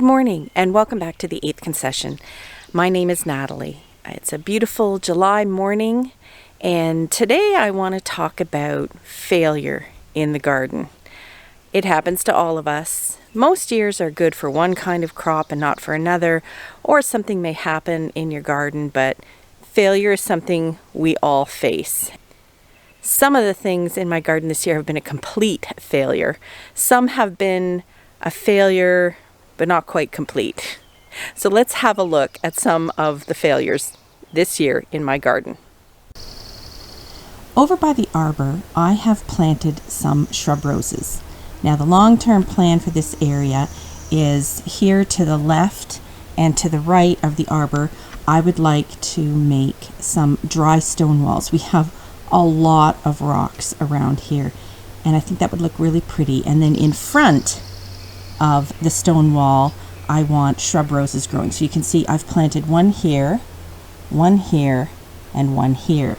morning and welcome back to the 8th concession. My name is Natalie. It's a beautiful July morning and today I want to talk about failure in the garden. It happens to all of us. Most years are good for one kind of crop and not for another, or something may happen in your garden, but failure is something we all face. Some of the things in my garden this year have been a complete failure. Some have been a failure but not quite complete. So let's have a look at some of the failures this year in my garden. Over by the arbor, I have planted some shrub roses. Now the long-term plan for this area is here to the left and to the right of the arbor. I would like to make some dry stone walls. We have a lot of rocks around here and I think that would look really pretty. And then in front of the stone wall, I want shrub roses growing. So you can see I've planted one here, and one here.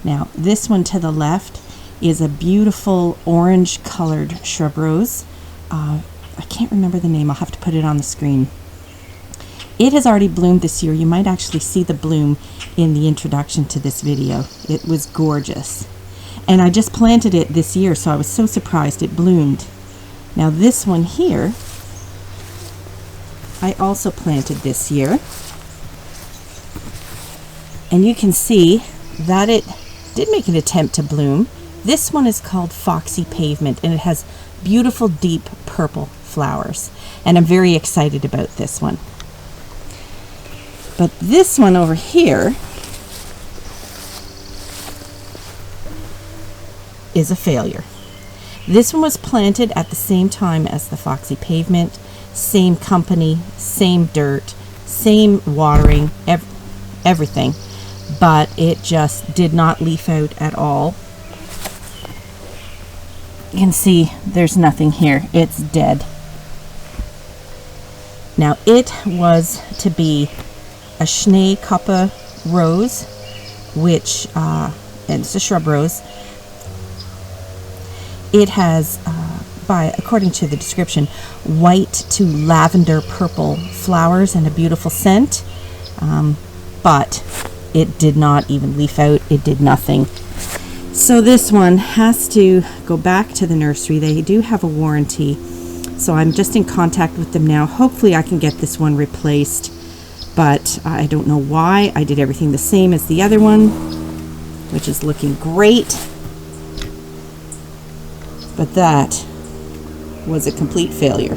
Now this one to the left is a beautiful orange colored shrub rose. I can't remember the name. I'll have to put it on the screen. It has already bloomed this year. You might actually see the bloom in the introduction to this video. It was gorgeous. And I just planted it this year, so I was so surprised it bloomed. Now this one here, I also planted this year. And you can see that it did make an attempt to bloom. This one is called Foxy Pavement and it has beautiful deep purple flowers. And I'm very excited about this one. But this one over here is a failure. This one was planted at the same time as the Foxy Pavement, same company, same dirt, same watering, everything, but it just did not leaf out at all. You can see there's nothing here. It's dead. Now it was to be a Schneekopper rose, which, and it's a shrub rose. It has, according to the description, white to lavender purple flowers and a beautiful scent, but it did not even leaf out. It did nothing. So this one has to go back to the nursery. They do have a warranty, so I'm just in contact with them now. Hopefully I can get this one replaced, but I don't know why. I did everything the same as the other one, which is looking great. But that was a complete failure.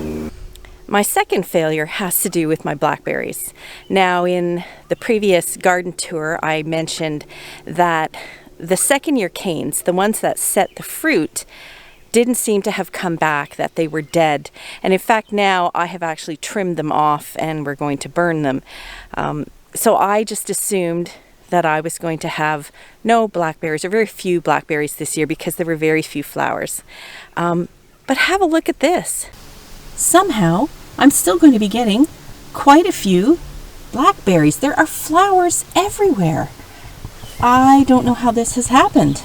My second failure has to do with my blackberries. Now, in the previous garden tour, I mentioned that the second-year canes, the ones that set the fruit, didn't seem to have come back, that they were dead. And in fact, now I have actually trimmed them off and we're going to burn them. So I just assumed that I was going to have no blackberries, or very few blackberries this year because there were very few flowers. But have a look at this. Somehow, I'm still going to be getting quite a few blackberries. There are flowers everywhere. I don't know how this has happened,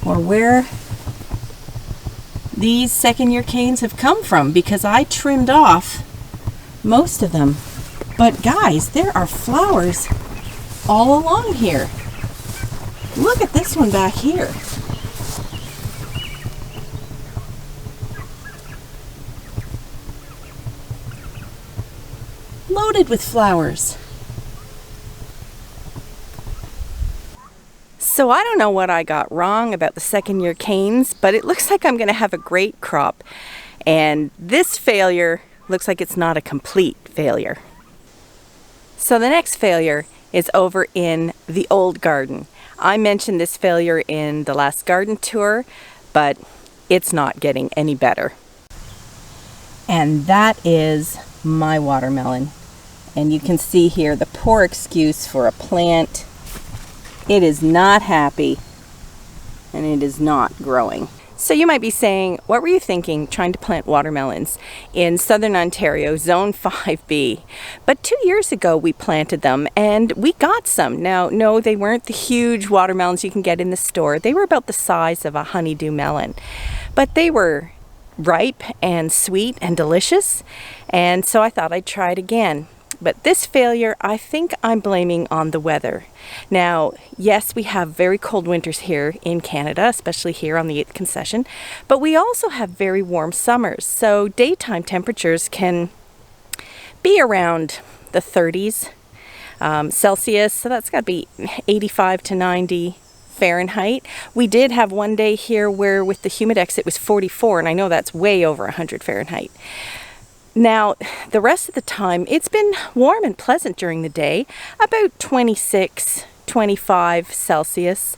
or where these second-year canes have come from, because I trimmed off most of them. But guys, there are flowers all along here. Look at this one back here. Loaded with flowers. So I don't know what I got wrong about the second-year canes, but it looks like I'm going to have a great crop. And this failure looks like it's not a complete failure. So the next failure is over in the old garden. I mentioned this failure in the last garden tour, but it's not getting any better. And that is my watermelon. And you can see here the poor excuse for a plant. It is not happy and it is not growing. So you might be saying, what were you thinking trying to plant watermelons in southern Ontario, zone 5B? But 2 years ago we planted them and we got some. Now, no, they weren't the huge watermelons you can get in the store. They were about the size of a honeydew melon, but they were ripe and sweet and delicious, and so I thought I'd try it again. But this failure, I think I'm blaming on the weather. Now, yes, we have very cold winters here in Canada, especially here on the 8th concession, but we also have very warm summers. So daytime temperatures can be around the 30s Celsius, so that's got to be 85 to 90 Fahrenheit. We did have one day here where with the humidex it was 44, and I know that's way over 100 Fahrenheit. Now, the rest of the time, it's been warm and pleasant during the day, about 26, 25 Celsius.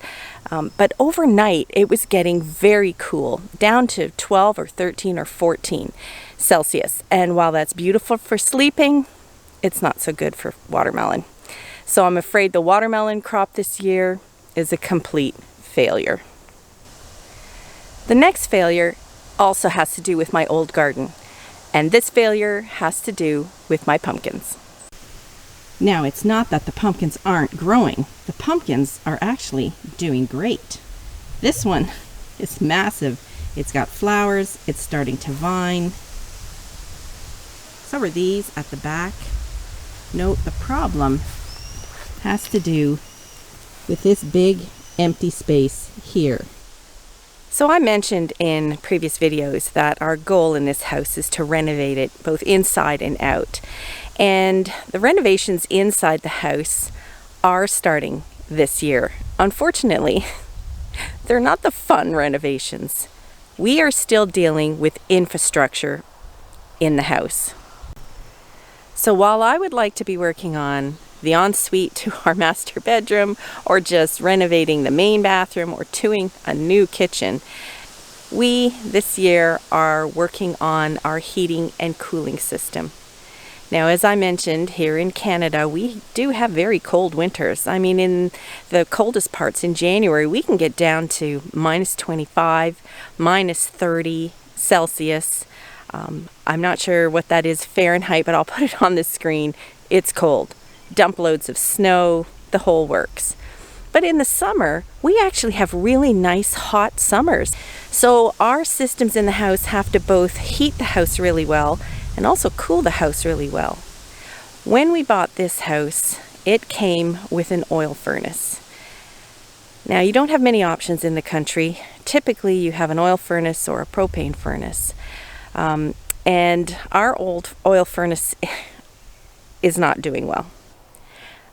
But overnight, it was getting very cool, down to 12 or 13 or 14 Celsius. And while that's beautiful for sleeping, it's not so good for watermelon. So I'm afraid the watermelon crop this year is a complete failure. The next failure also has to do with my old garden. And this failure has to do with my pumpkins. Now, it's not that the pumpkins aren't growing. The pumpkins are actually doing great. This one is massive. It's got flowers. It's starting to vine. So are these at the back. Note the problem has to do with this big empty space here. So I mentioned in previous videos that our goal in this house is to renovate it both inside and out. And the renovations inside the house are starting this year. Unfortunately, they're not the fun renovations. We are still dealing with infrastructure in the house. So while I would like to be working on the ensuite to our master bedroom, or just renovating the main bathroom, or doing a new kitchen, we this year are working on our heating and cooling system. Now, as I mentioned, here in Canada, we do have very cold winters. I mean, in the coldest parts in January, we can get down to minus 25, minus 30 Celsius. I'm not sure what that is Fahrenheit, but I'll put it on the screen. It's cold. Dump loads of snow, the whole works. But in the summer, we actually have really nice hot summers. So our systems in the house have to both heat the house really well and also cool the house really well. When we bought this house, it came with an oil furnace. Now, you don't have many options in the country. Typically, you have an oil furnace or a propane furnace. And our old oil furnace is not doing well.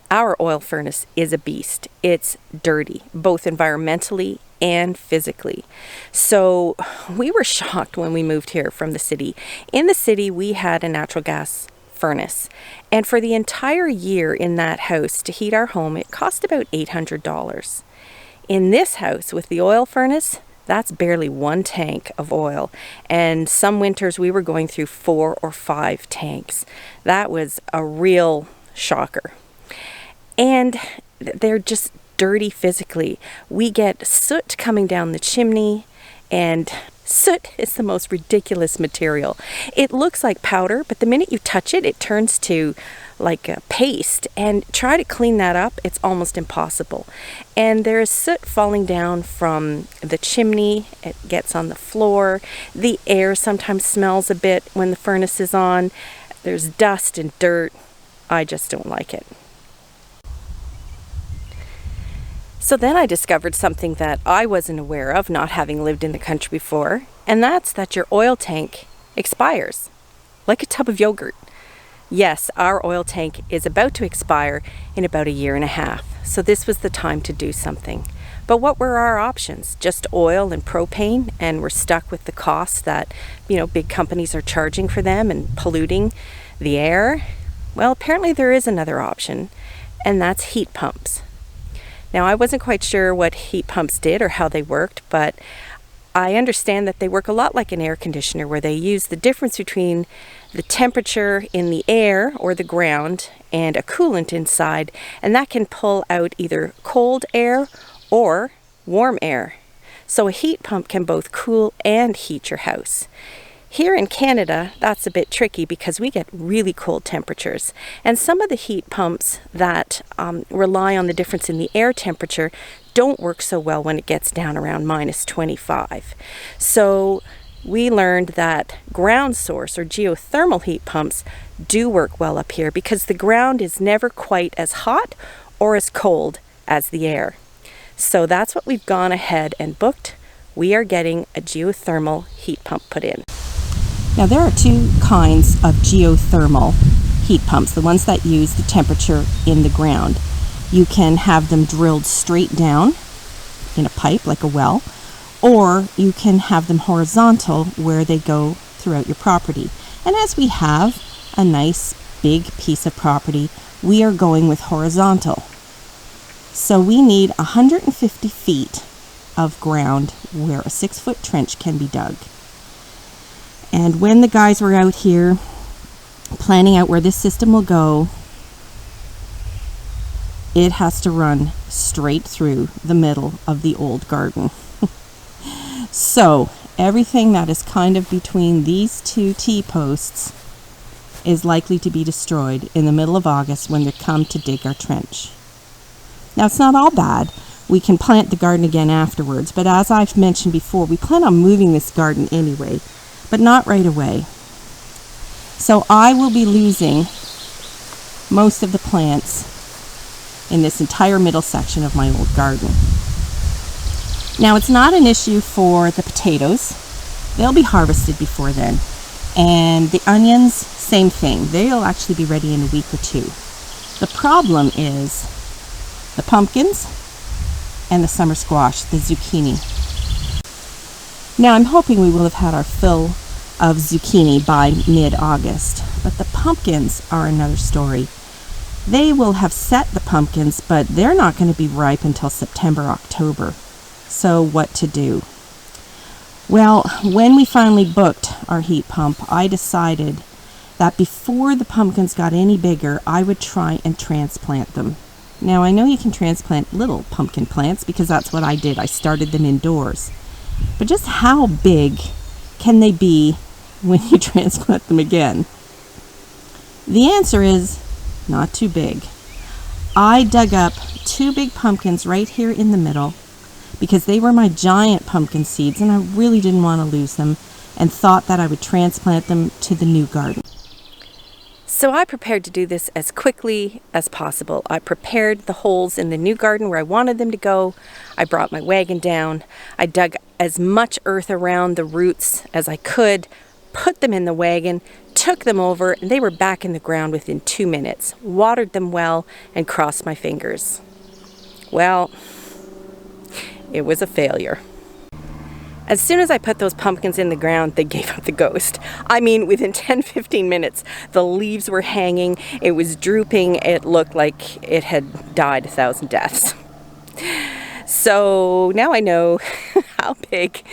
Our oil furnace is a beast. It's dirty, both environmentally and physically. So we were shocked when we moved here from the city. In the city, we had a natural gas furnace. And for the entire year in that house to heat our home, it cost about $800. In this house with the oil furnace, that's barely one tank of oil. And some winters we were going through 4 or 5 tanks. That was a real shocker. And they're just dirty physically. We get soot coming down the chimney, and soot is the most ridiculous material. It looks like powder, but the minute you touch it, it turns to like a paste, and try to clean that up, it's almost impossible. And there is soot falling down from the chimney. It gets on the floor. The air sometimes smells a bit when the furnace is on. There's dust and dirt. I just don't like it. So then I discovered something that I wasn't aware of, not having lived in the country before, and that's that your oil tank expires, like a tub of yogurt. Yes, our oil tank is about to expire in about 1.5 years, so this was the time to do something. But what were our options? Just oil and propane, and we're stuck with the costs that, big companies are charging for them and polluting the air? Well, apparently there is another option, and that's heat pumps. Now, I wasn't quite sure what heat pumps did or how they worked, but I understand that they work a lot like an air conditioner, where they use the difference between the temperature in the air or the ground and a coolant inside, and that can pull out either cold air or warm air. So a heat pump can both cool and heat your house. Here in Canada, that's a bit tricky because we get really cold temperatures. And some of the heat pumps that rely on the difference in the air temperature don't work so well when it gets down around minus 25. So we learned that ground source or geothermal heat pumps do work well up here because the ground is never quite as hot or as cold as the air. So that's what we've gone ahead and booked. We are getting a geothermal heat pump put in. Now there are two kinds of geothermal heat pumps, the ones that use the temperature in the ground. You can have them drilled straight down in a pipe like a well, or you can have them horizontal where they go throughout your property. And as we have a nice big piece of property, we are going with horizontal. So we need 150 feet of ground where a 6-foot trench can be dug. And when the guys were out here planning out where this system will go, it has to run straight through the middle of the old garden. So everything that is kind of between these two T-posts is likely to be destroyed in the middle of August when they come to dig our trench. Now it's not all bad. We can plant the garden again afterwards, but as I've mentioned before, we plan on moving this garden anyway, but not right away. So I will be losing most of the plants in this entire middle section of my old garden. Now it's not an issue for the potatoes. They'll be harvested before then. And the onions, same thing. They'll actually be ready in a week or two. The problem is the pumpkins and the summer squash, the zucchini. Now I'm hoping we will have had our fill of zucchini by mid-August, but the pumpkins are another story. They will have set the pumpkins, but they're not going to be ripe until September, October. So what to do? Well, when we finally booked our heat pump, I decided that before the pumpkins got any bigger, I would try and transplant them. Now, I know you can transplant little pumpkin plants because that's what I did. I started them indoors. But just how big can they be when you transplant them again? The answer is not too big. I dug up 2 big pumpkins right here in the middle because they were my giant pumpkin seeds and I really didn't want to lose them, and thought that I would transplant them to the new garden. So I prepared to do this as quickly as possible. I prepared the holes in the new garden where I wanted them to go. I brought my wagon down. I dug as much earth around the roots as I could, put them in the wagon, took them over, and they were back in the ground within 2 minutes. Watered them well and crossed my fingers. Well, it was a failure. As soon as I put those pumpkins in the ground, they gave up the ghost. I mean, within 10-15 minutes, the leaves were hanging, it was drooping, it looked like it had died 1,000 deaths. So now I know how big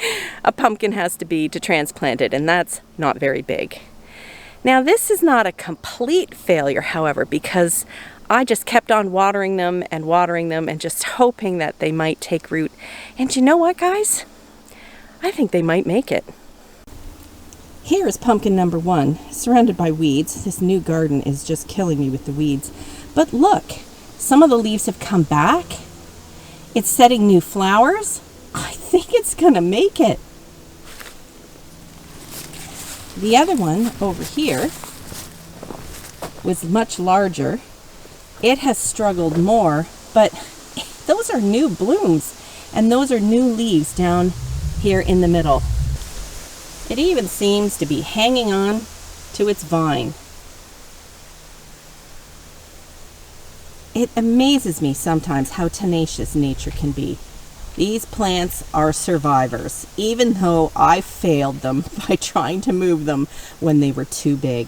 a pumpkin has to be to transplant it, and that's not very big. Now, this is not a complete failure, however, because I just kept on watering them and just hoping that they might take root. And you know what, guys? I think they might make it. Here is pumpkin number 1, surrounded by weeds. This new garden is just killing me with the weeds. But look, some of the leaves have come back. It's setting new flowers. I think it's gonna make it. The other one over here was much larger. It has struggled more, but those are new blooms and those are new leaves down here in the middle. It even seems to be hanging on to its vine. It amazes me sometimes how tenacious nature can be. These plants are survivors, even though I failed them by trying to move them when they were too big.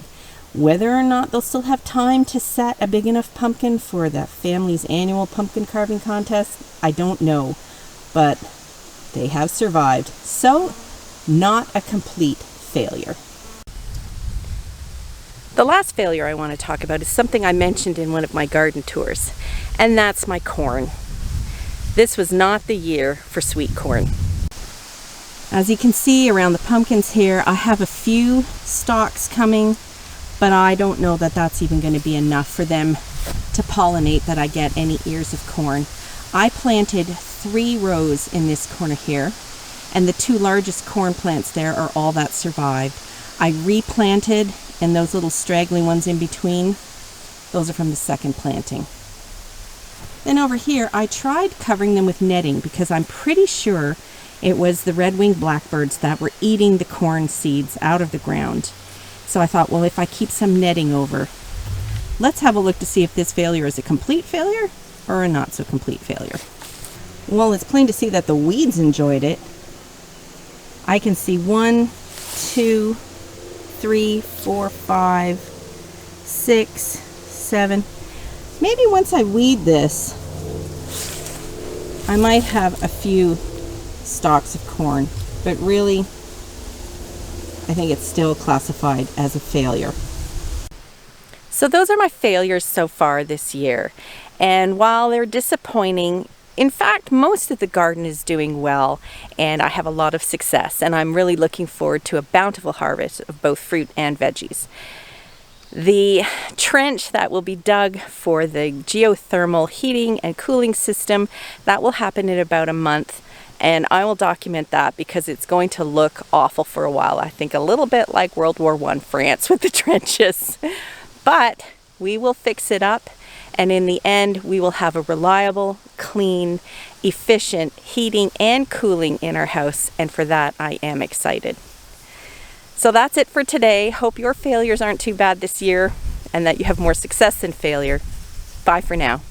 Whether or not they'll still have time to set a big enough pumpkin for the family's annual pumpkin carving contest, I don't know, but they have survived, so not a complete failure. The last failure I want to talk about is something I mentioned in one of my garden tours, and that's my corn. This was not the year for sweet corn. As you can see around the pumpkins here, I have a few stalks coming, but I don't know that that's even going to be enough for them to pollinate that I get any ears of corn. I planted 3 rows in this corner here, and the 2 largest corn plants there are all that survived. I replanted, and those little straggly ones in between, those are from the second planting. Then over here, I tried covering them with netting because I'm pretty sure it was the red-winged blackbirds that were eating the corn seeds out of the ground. So I thought, well, if I keep some netting over, let's have a look to see if this failure is a complete failure or a not so complete failure. Well, it's plain to see that the weeds enjoyed it. I can see 1, 2, 3, 4, 5, 6, 7. Maybe once I weed this, I might have a few stalks of corn, but really, I think it's still classified as a failure. So those are my failures so far this year. And while they're disappointing, in fact, most of the garden is doing well, and I have a lot of success, and I'm really looking forward to a bountiful harvest of both fruit and veggies. The trench that will be dug for the geothermal heating and cooling system, that will happen in about a month, and I will document that because it's going to look awful for a while. I think a little bit like World War I France with the trenches. But we will fix it up, and in the end we will have a reliable, clean, efficient heating and cooling in our house, and for that I am excited. So that's it for today. Hope your failures aren't too bad this year and that you have more success than failure. Bye for now.